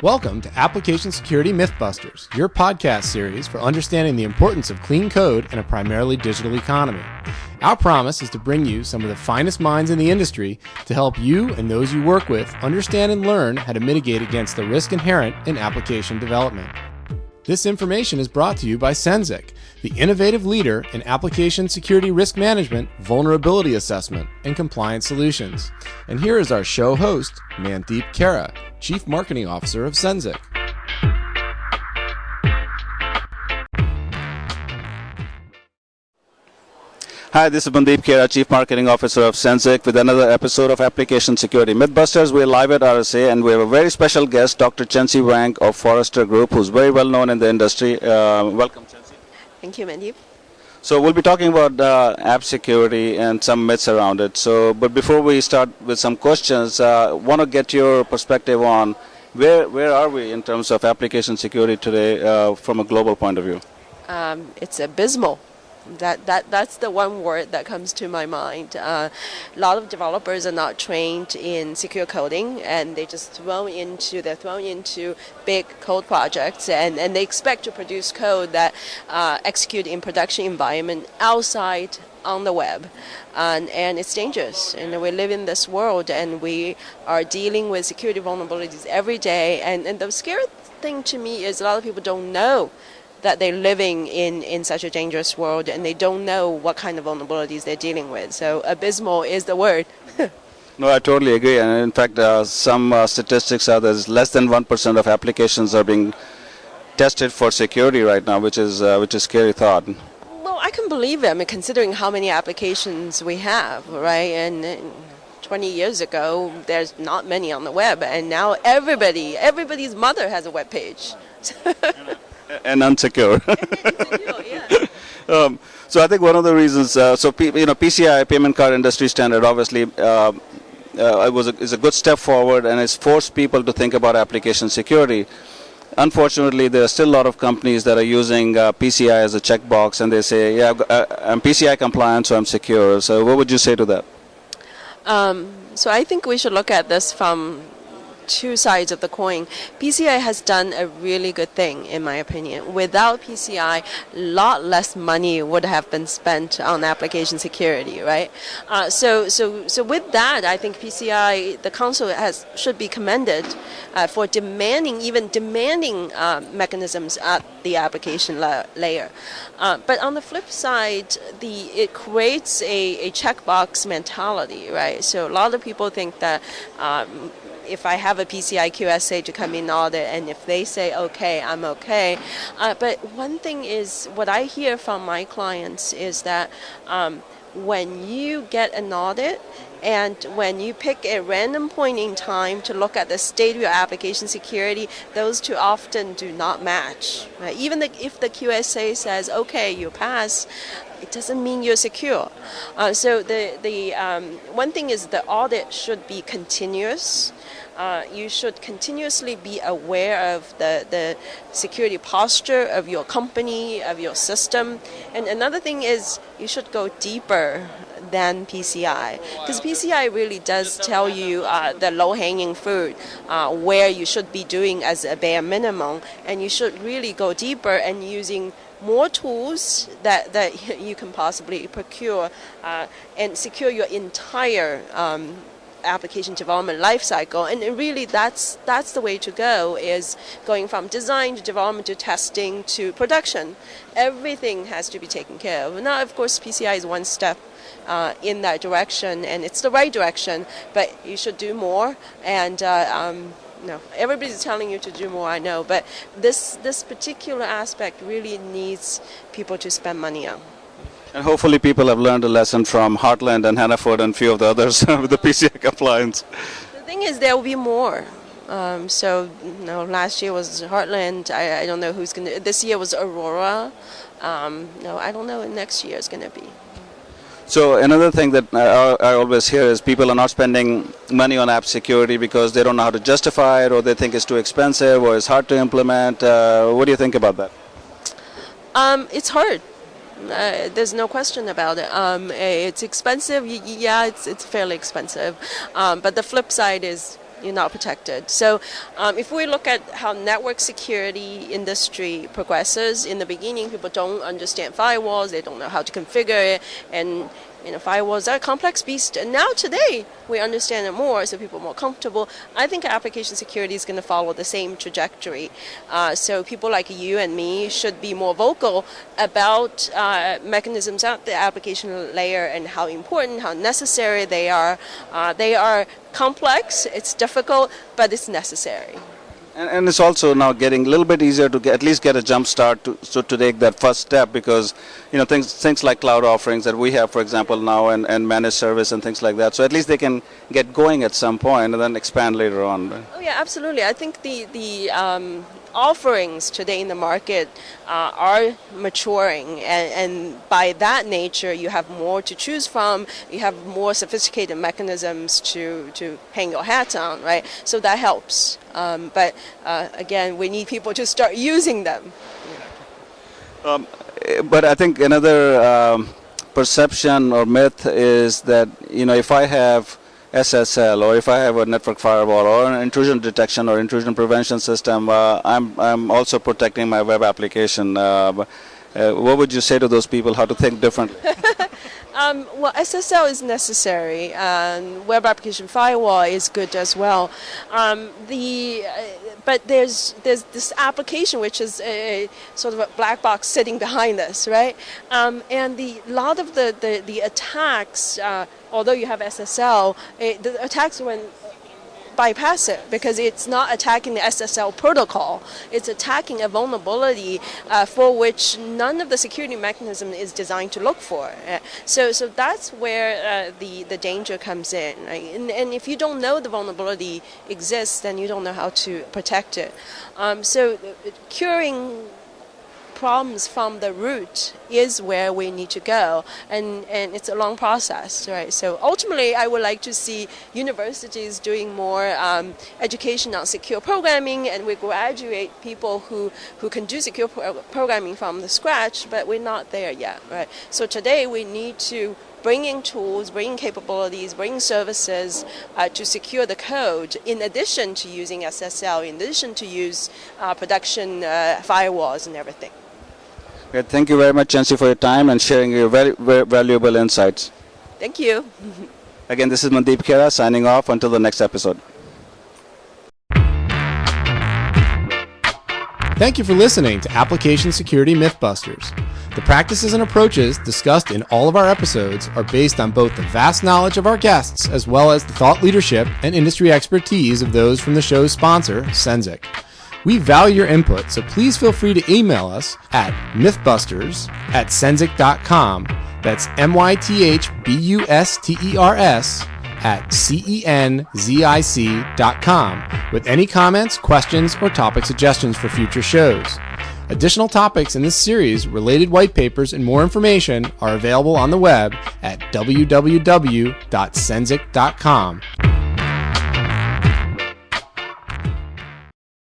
Welcome to Application Security MythBusters, your podcast series for understanding the importance of clean code in a primarily digital economy. Our promise is to bring you some of the finest minds in the industry to help you and those you work with understand and learn how to mitigate against the risk inherent in application development. This information is brought to you by Cenzic, the innovative leader in application security risk management, vulnerability assessment, and compliance solutions. And here is our show host, Mandeep Kara, Chief Marketing Officer of Cenzic. Hi, this is Mandeep Kara, Chief Marketing Officer of Cenzic, with another episode of Application Security MythBusters. We're live at RSA, and we have a very special guest, Dr. Chenxi Wang of Forrester Group, who's very well known in the industry. Welcome, Chenxi. Thank you, Mandeep. So we'll be talking about app security and some myths around it. But before we start with some questions, I want to get your perspective on where are we in terms of application security today from a global point of view? It's abysmal. That's the one word that comes to my mind. A lot of developers are not trained in secure coding, and they're thrown into big code projects, and they expect to produce code that execute in production environment outside on the web, and it's dangerous. And we live in this world, and we are dealing with security vulnerabilities every day. And the scary thing to me is a lot of people don't know that they're living in such a dangerous world, and they don't know what kind of vulnerabilities they're dealing with. So abysmal is the word. No, I totally agree. And in fact, some statistics are that less than 1% of applications are being tested for security right now, which is scary thought. Well, I can believe it. I mean, considering how many applications we have, right? And 20 years ago, there's not many on the web, and now everybody's mother has a web page. And unsecure. Yeah. So I think one of the reasons, PCI, payment card industry standard, obviously is a good step forward, and it's forced people to think about application security. Unfortunately, there are still a lot of companies that are using PCI as a checkbox, and they say, yeah, I'm PCI compliant, so I'm secure. So what would you say to that? So I think we should look at this from two sides of the coin. PCI has done a really good thing, in my opinion. Without PCI, a lot less money would have been spent on application security, right? So with that, I think PCI, the council should be commended for demanding mechanisms at the application layer. But on the flip side, it creates a checkbox mentality, right? So a lot of people think that if I have a PCI QSA to come in audit, and if they say okay, I'm okay. But one thing is, what I hear from my clients is that when you get an audit, and when you pick a random point in time to look at the state of your application security, those two often do not match. Right? Even if the QSA says, okay, you pass, it doesn't mean you're secure. So the one thing is the audit should be continuous. You should continuously be aware of the security posture of your company, of your system. And another thing is you should go deeper than PCI, because PCI really does tell you the low-hanging fruit, where you should be doing as a bare minimum, and you should really go deeper and using more tools that you can possibly procure and secure your entire application development lifecycle. And really that's the way to go, is going from design to development to testing to production. Everything has to be taken care of. Now, of course, PCI is one step in that direction, and it's the right direction, but you should do more. And no, everybody's telling you to do more, I know, but this particular aspect really needs people to spend money on. And hopefully people have learned a lesson from Heartland and Hannaford and a few of the others with the PCI compliance. The thing is, there will be more. Last year was Heartland. I don't know who's going to... This year was Aurora. I don't know what next year is going to be. So another thing that I always hear is people are not spending money on app security because they don't know how to justify it, or they think it's too expensive, or it's hard to implement. What do you think about that? It's hard. There's no question about it. It's expensive. Yeah, it's fairly expensive. But the flip side is You're not protected. So if we look at how network security industry progresses, in the beginning, people don't understand firewalls. They don't know how to configure it. And firewalls are a complex beast. And now today, we understand it more, so people are more comfortable. I think application security is going to follow the same trajectory. So people like you and me should be more vocal about mechanisms at the application layer and how important, how necessary they are. They are complex, it's difficult, but it's necessary. And it's also now getting a little bit easier to at least get a jump start to take that first step, because things like cloud offerings that we have, for example, now, and managed service and things like that. So at least they can get going at some point and then expand later on. Right? Oh yeah, absolutely. I think the offerings today in the market are maturing, and by that nature, you have more to choose from. You have more sophisticated mechanisms to hang your hat on, right? So that helps. But again, we need people to start using them. But I think another perception or myth is that if I have SSL, or if I have a network firewall, or an intrusion detection or intrusion prevention system, I'm also protecting my web application. What would you say to those people? How to think differently? Well, SSL is necessary, and web application firewall is good as well. But there's this application which is a sort of a black box sitting behind us, right? And a lot of the attacks, although you have SSL, the attacks went bypass it, because it's not attacking the SSL protocol. It's attacking a vulnerability for which none of the security mechanism is designed to look for. So that's where the danger comes in. Right? And if you don't know the vulnerability exists, then you don't know how to protect it. So curing problems from the root is where we need to go, and it's a long process, right? So ultimately, I would like to see universities doing more education on secure programming, and we graduate people who can do secure programming from the scratch, but we're not there yet, right? So today we need to bring in tools, bring in capabilities, bring services to secure the code, in addition to using SSL, in addition to use production firewalls and everything. Great. Thank you very much, Chenxi, for your time and sharing your very, very valuable insights. Thank you. Again, this is Mandeep Khera signing off until the next episode. Thank you for listening to Application Security MythBusters. The practices and approaches discussed in all of our episodes are based on both the vast knowledge of our guests as well as the thought leadership and industry expertise of those from the show's sponsor, Cenzic. We value your input, so please feel free to email us at mythbusters@cenzic.com. That's mythbusters@cenzic.com with any comments, questions, or topic suggestions for future shows. Additional topics in this series, related white papers, and more information are available on the web at www.cenzic.com.